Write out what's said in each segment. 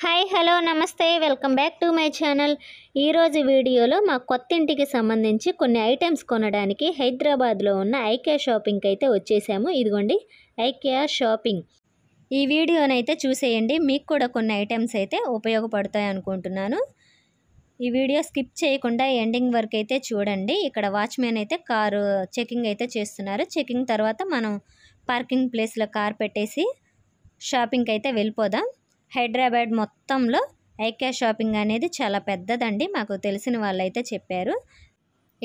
Hi hello నమస్తే welcome back to my channel. ఈరోజు వీడియోలో మా కొత్త ఇంటికి సంబంధించి కొన్ని ఐటమ్స్ కొనడానికి హైదరాబాద్లో ఉన్న ఐకియా షాపింగ్కి అయితే వచ్చేసాము. ఇదిగోండి ఐకియా షాపింగ్. ఈ వీడియోనైతే చూసేయండి, మీకు కూడా కొన్ని ఐటమ్స్ అయితే ఉపయోగపడతాయి అనుకుంటున్నాను. ఈ వీడియో స్కిప్ చేయకుండా ఎండింగ్ వరకు అయితే చూడండి. ఇక్కడ వాచ్మెన్ అయితే కారు చెకింగ్ అయితే చేస్తున్నారు. చెకింగ్ తర్వాత మనం పార్కింగ్ ప్లేస్లో కార్ పెట్టేసి షాపింగ్కి అయితే వెళ్ళిపోదాం. హైదరాబాద్ మొత్తంలో ఐకియా షాపింగ్ అనేది చాలా పెద్దదండి, మాకు తెలిసిన వాళ్ళు అయితే చెప్పారు.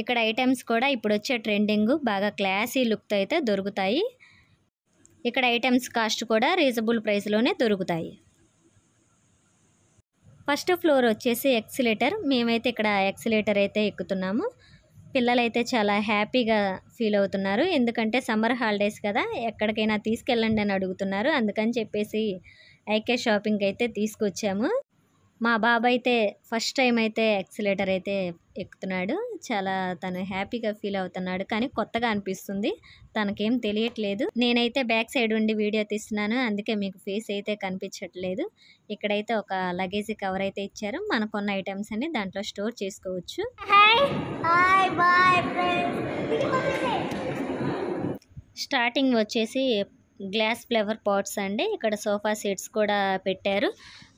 ఇక్కడ ఐటమ్స్ కూడా ఇప్పుడు వచ్చే ట్రెండింగ్ బాగా క్లాసీ లుక్తో అయితే దొరుకుతాయి. ఇక్కడ ఐటమ్స్ కాస్ట్ కూడా రీజనబుల్ ప్రైస్లోనే దొరుకుతాయి. ఫస్ట్ ఫ్లోర్ వచ్చేసి ఎక్సిలేటర్. మేమైతే ఇక్కడ ఎక్సిలేటర్ అయితే ఎక్కుతున్నాము. పిల్లలైతే చాలా హ్యాపీగా ఫీల్ అవుతున్నారు, ఎందుకంటే సమ్మర్ హాలిడేస్ కదా, ఎక్కడికైనా తీసుకెళ్ళండి అని అడుగుతున్నారు. అందుకని చెప్పేసి ఐకియా షాపింగ్ అయితే తీసుకొచ్చాము. మా బాబు అయితే ఫస్ట్ టైం అయితే ఎక్సిలేటర్ అయితే ఎక్కుతున్నాడు. చాలా తను హ్యాపీగా ఫీల్ అవుతున్నాడు, కానీ కొత్తగా అనిపిస్తుంది, తనకేం తెలియట్లేదు. నేనైతే బ్యాక్ సైడ్ ఉండి వీడియో తీస్తున్నాను, అందుకే మీకు ఫేస్ అయితే కనిపించట్లేదు. ఇక్కడైతే ఒక లగేజ్ కవర్ అయితే ఇచ్చారు. మనకున్న ఐటమ్స్ అన్ని దాంట్లో స్టోర్ చేసుకోవచ్చు. స్టార్టింగ్ వచ్చేసి గ్లాస్ ఫ్లవర్ పాట్స్ అండి. ఇక్కడ సోఫా సెట్స్ కూడా పెట్టారు.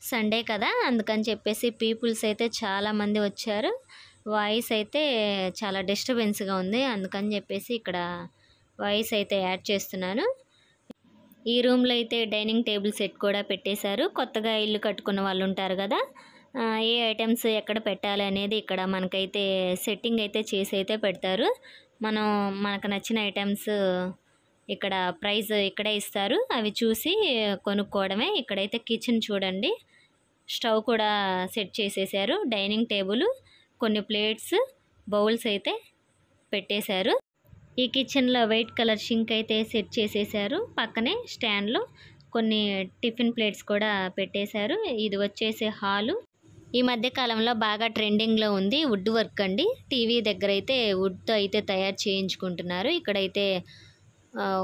సండే కదా, అందుకని చెప్పేసి పీపుల్స్ అయితే చాలామంది వచ్చారు. వాయిస్ అయితే చాలా డిస్టర్బెన్స్గా ఉంది, అందుకని చెప్పేసి ఇక్కడ వాయిస్ అయితే యాడ్ చేస్తున్నాను. ఈ రూమ్లో అయితే డైనింగ్ టేబుల్ సెట్ కూడా పెట్టేశారు. కొత్తగా ఇల్లు కట్టుకున్న వాళ్ళు ఉంటారు కదా, ఏ ఐటమ్స్ ఎక్కడ పెట్టాలి అనేది ఇక్కడ మనకైతే సెట్టింగ్ అయితే చేసి అయితే పెడతారు. మనకు నచ్చిన ఐటమ్స్ ఇక్కడ ప్రైస్ ఇక్కడే ఇస్తారు, అవి చూసి కొనుక్కోవడమే. ఇక్కడైతే కిచెన్ చూడండి, స్టవ్ కూడా సెట్ చేసేసారు. డైనింగ్ టేబుల్, కొన్ని ప్లేట్స్, బౌల్స్ అయితే పెట్టేశారు. ఈ కిచెన్లో వైట్ కలర్ షింక్ అయితే సెట్ చేసేసారు. పక్కనే స్టాండ్లో కొన్ని టిఫిన్ ప్లేట్స్ కూడా పెట్టేశారు. ఇది వచ్చేసి హాలు. ఈ మధ్య కాలంలో బాగా ట్రెండింగ్లో ఉంది వుడ్ వర్క్ అండి. టీవీ దగ్గర అయితే వుడ్తో అయితే తయారు చేయించుకుంటున్నారు. ఇక్కడైతే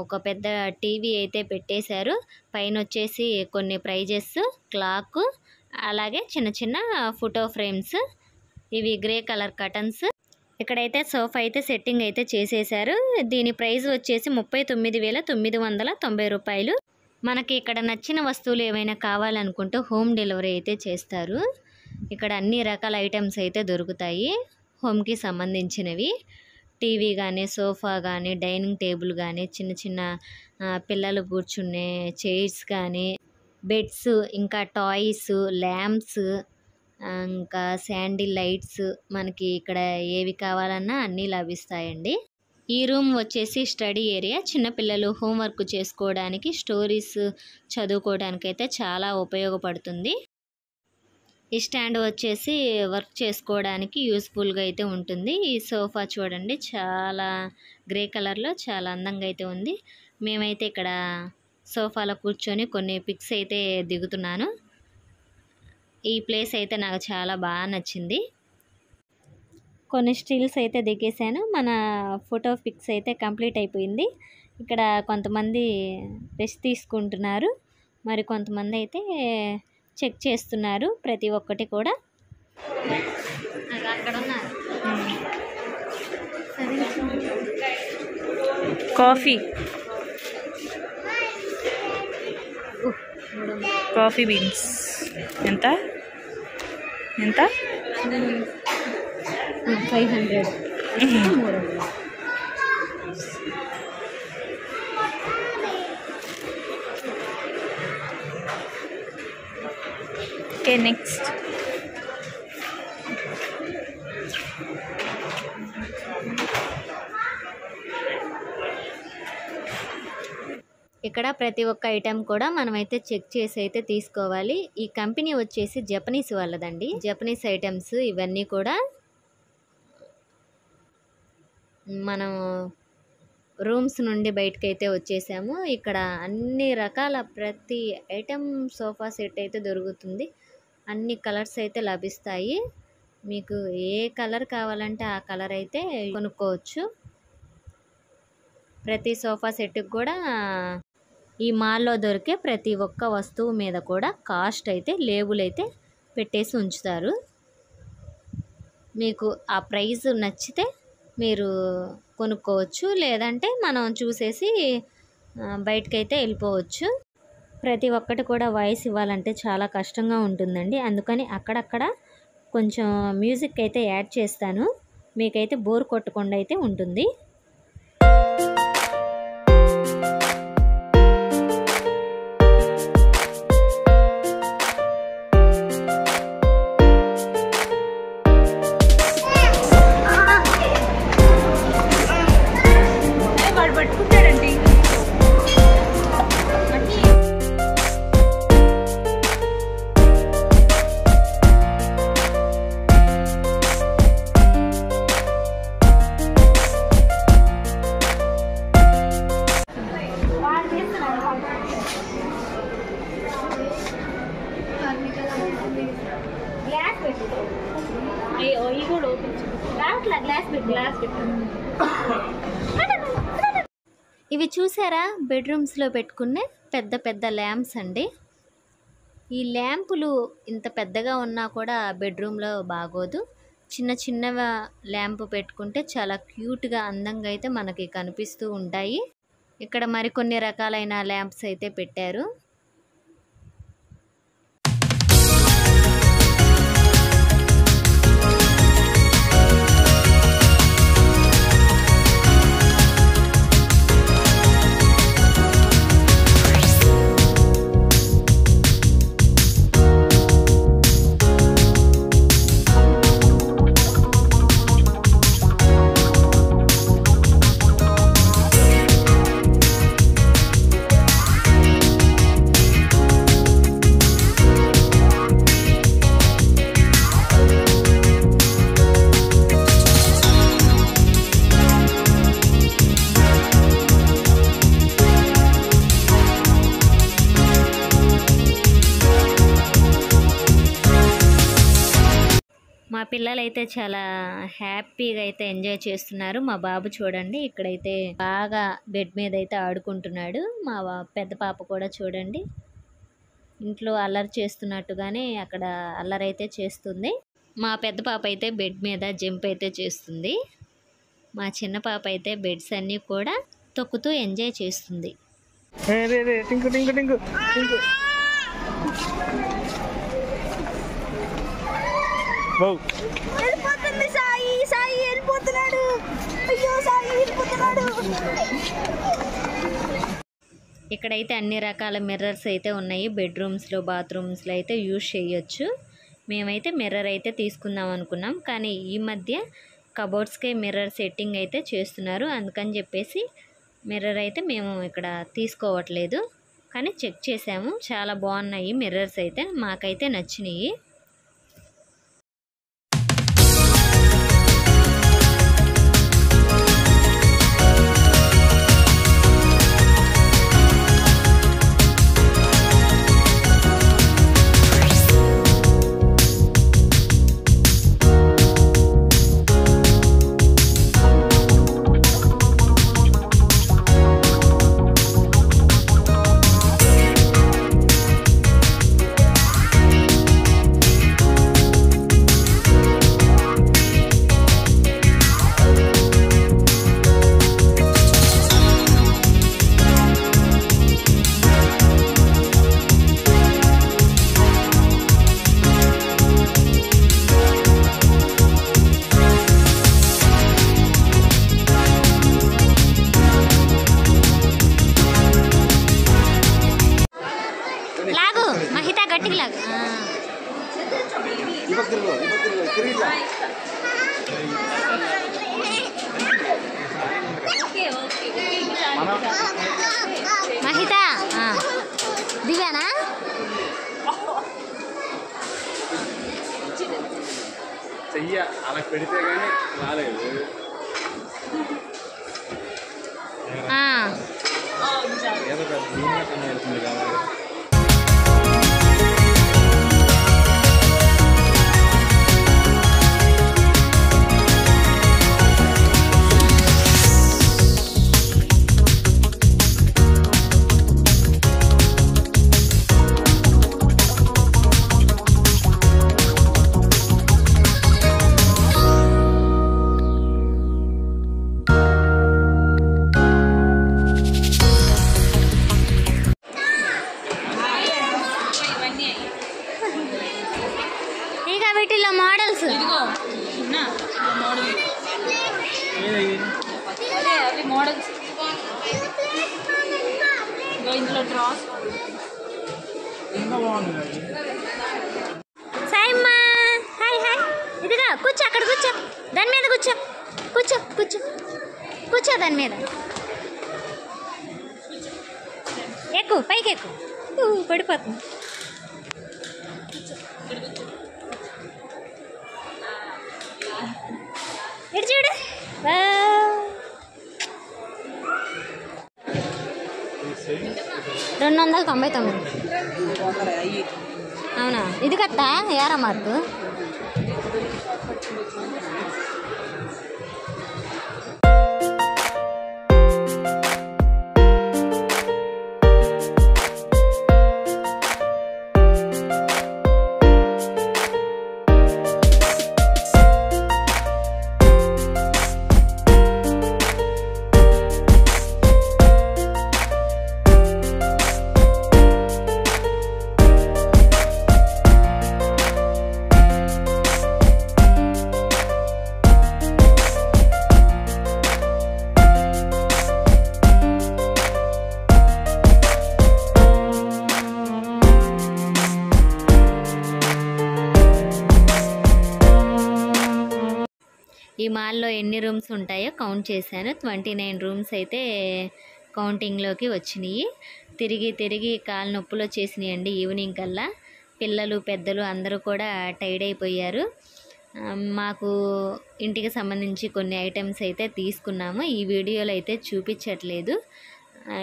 ఒక పెద్ద టీవీ అయితే పెట్టేశారు. పైన వచ్చేసి కొన్ని ప్రైజెస్, క్లాక్, అలాగే చిన్న చిన్న ఫోటో ఫ్రేమ్స్, ఇవి గ్రే కలర్ కటన్స్. ఇక్కడైతే సోఫా అయితే సెట్టింగ్ అయితే చేసేసారు. దీని ప్రైస్ వచ్చేసి 39,990 రూపాయలు. మనకి ఇక్కడ నచ్చిన వస్తువులు ఏమైనా కావాలనుకుంటే హోమ్ డెలివరీ అయితే చేస్తారు. ఇక్కడ అన్ని రకాల ఐటమ్స్ అయితే దొరుకుతాయి హోమ్కి సంబంధించినవి. టీవీ కానీ, సోఫా కానీ, డైనింగ్ టేబుల్ కానీ, చిన్న చిన్న పిల్లలు కూర్చునే చైర్స్ కానీ, బెడ్స్, ఇంకా టాయ్స్, ల్యాంప్స్, ఇంకా శాండిల్ లైట్స్, మనకి ఇక్కడ ఏవి కావాలన్నా అన్నీ లభిస్తాయండి. ఈ రూమ్ వచ్చేసి స్టడీ ఏరియా. చిన్నపిల్లలు హోంవర్క్ చేసుకోవడానికి, స్టోరీస్ చదువుకోవడానికి అయితే చాలా ఉపయోగపడుతుంది. ఈ స్టాండ్ వచ్చేసి వర్క్ చేసుకోవడానికి యూస్ఫుల్గా అయితే ఉంటుంది. ఈ సోఫా చూడండి, చాలా గ్రే కలర్లో చాలా అందంగా అయితే ఉంది. మేమైతే ఇక్కడ సోఫాలో కూర్చొని కొన్ని పిక్స్ అయితే దిగుతున్నాను. ఈ ప్లేస్ అయితే నాకు చాలా బాగా నచ్చింది. కొన్ని స్టిల్స్ అయితే దిగేశాను. మన ఫోటో పిక్స్ అయితే కంప్లీట్ అయిపోయింది. ఇక్కడ కొంతమంది రెస్ట్ తీసుకుంటున్నారు, మరి కొంతమంది అయితే చెక్ చేస్తున్నారు ప్రతి ఒక్కటి కూడా. అక్కడ ఉన్నారు. కాఫీ బీన్స్ ఎంత 500. ఓకే, నెక్స్ట్ ఇక్కడ ప్రతి ఒక్క ఐటెం కూడా మనమైతే చెక్ చేసి అయితే తీసుకోవాలి. ఈ కంపెనీ వచ్చేసి జపనీస్ వాళ్ళదండి. జపనీస్ ఐటమ్స్ ఇవన్నీ కూడా మనం రూమ్స్ నుండి బయటకైతే వచ్చేసాము. ఇక్కడ అన్ని రకాల ప్రతి ఐటెం సోఫా సెట్ అయితే దొరుకుతుంది. అన్ని కలర్స్ అయితే లభిస్తాయి. మీకు ఏ కలర్ కావాలంటే ఆ కలర్ అయితే కొనుక్కోవచ్చు. ప్రతి సోఫా సెట్కి కూడా ఈ మాల్లో దొరికే ప్రతి ఒక్క వస్తువు మీద కూడా కాస్ట్ అయితే లేబుల్ అయితే పెట్టేసి ఉంచుతారు. మీకు ఆ ప్రైస్ నచ్చితే మీరు కొనుక్కోవచ్చు, లేదంటే మనం చూసేసి బయటకైతే వెళ్ళిపోవచ్చు. ప్రతి ఒక్కటి కూడా వాయిస్ ఇవ్వాలంటే చాలా కష్టంగా ఉంటుందండి. అందుకని అక్కడక్కడ కొంచెం మ్యూజిక్ అయితే యాడ్ చేస్తాను, మీకైతే బోర్ కొట్టకుండా అయితే ఉంటుంది. ఇవి చూసారా, బెడ్రూమ్స్లో పెట్టుకునే పెద్ద పెద్ద ల్యాంప్స్ అండి. ఈ ల్యాంపులు ఇంత పెద్దగా ఉన్నా కూడా బెడ్రూమ్లో బాగోదు. చిన్న చిన్నగా ల్యాంప్ పెట్టుకుంటే చాలా క్యూట్గా అందంగా అయితే మనకి కనిపిస్తూ ఉంటాయి. ఇక్కడ మరికొన్ని రకాలైన ల్యాంప్స్ అయితే పెట్టారు. మా పిల్లలైతే చాలా హ్యాపీగా అయితే ఎంజాయ్ చేస్తున్నారు. మా బాబు చూడండి ఇక్కడైతే బాగా బెడ్ మీద అయితే ఆడుకుంటున్నాడు. మా పెద్ద పాప కూడా చూడండి ఇంట్లో అల్లరి చేస్తున్నట్టుగానే అక్కడ అల్లరి అయితే చేస్తుంది. మా పెద్ద పాప అయితే బెడ్ మీద జంప్ అయితే చేస్తుంది. మా చిన్న పాప అయితే బెడ్స్ అన్నీ కూడా తొక్కుతూ ఎంజాయ్ చేస్తుంది. ఇక్కడైతే అన్ని రకాల మిర్రర్స్ అయితే ఉన్నాయి. బెడ్రూమ్స్లో బాత్రూమ్స్లో అయితే యూజ్ చేయొచ్చు. మేమైతే మిర్రర్ అయితే తీసుకుందాం అనుకున్నాం, కానీ ఈ మధ్య కబోర్డ్స్కే మిర్రర్ సెట్టింగ్ అయితే చేస్తున్నారు. అందుకని చెప్పేసి మిర్రర్ అయితే మేము ఇక్కడ తీసుకోవట్లేదు, కానీ చెక్ చేసాము. చాలా బాగున్నాయి మిర్రర్స్ అయితే, మాకైతే నచ్చినాయి. మహిత దివ్యానా చెయ్య అలా పెడితే కానీ రాలేదు. ఏదో వెళ్తుంది కాబట్టి ఇక వీటిలో మోడల్స్ ఇదిగో చిన్న మోడల్ అవి మోడల్స్ ఇందులో డ్రాస్ సాయమ్మా హాయ్ హాయ్ ఇదిగా కూర్చో అక్కడ కూర్చో దాని మీద కూర్చో కూర్చో కూర్చో కూర్చో దాని మీద ఎక్కువ పైకి ఎక్కువ పడిపోతుంది ఇటు చూడు 299 అవునా ఇది కట్టా ఏరా మార్కు ఈ మాల్లో ఎన్ని రూమ్స్ ఉంటాయో కౌంట్ చేశాను 29 రూమ్స్ అయితే కౌంటింగ్లోకి వచ్చినాయి తిరిగి తిరిగి కాలు నొప్పులు వచ్చేసినాయండి ఈవినింగ్ కల్లా పిల్లలు పెద్దలు అందరూ కూడా టైర్డ్ అయిపోయారు మాకు ఇంటికి సంబంధించి కొన్ని ఐటమ్స్ అయితే తీసుకున్నాము ఈ వీడియోలో అయితే చూపించట్లేదు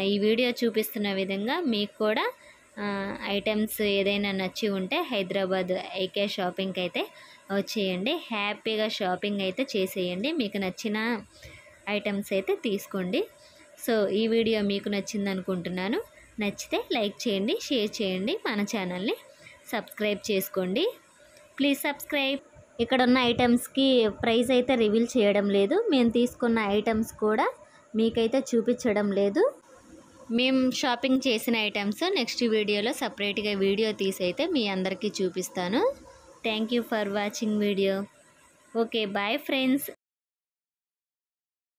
ఈ వీడియో చూపిస్తున్న విధంగా మీకు కూడా ఐటమ్స్ ఏదైనా నచ్చి ఉంటే హైదరాబాద్ ఐకే షాపింగ్కి అయితే వచ్చేయండి హ్యాపీగా షాపింగ్ అయితే చేసేయండి మీకు నచ్చిన ఐటమ్స్ అయితే తీసుకోండి సో ఈ వీడియో మీకు నచ్చింది అనుకుంటున్నాను నచ్చితే లైక్ చేయండి షేర్ చేయండి మన ఛానల్ని సబ్స్క్రైబ్ చేసుకోండి ప్లీజ్ సబ్స్క్రైబ్ ఇక్కడ ఉన్న ఐటమ్స్కి ప్రైస్ అయితే రివీల్ చేయడం లేదు మేము తీసుకున్న ఐటమ్స్ కూడా మీకైతే చూపించడం లేదు మేము షాపింగ్ చేసిన ఐటమ్స్ నెక్స్ట్ వీడియోలో సపరేట్గా వీడియో తీసి అయితే మీ అందరికీ చూపిస్తాను thank you for watching video okay bye friends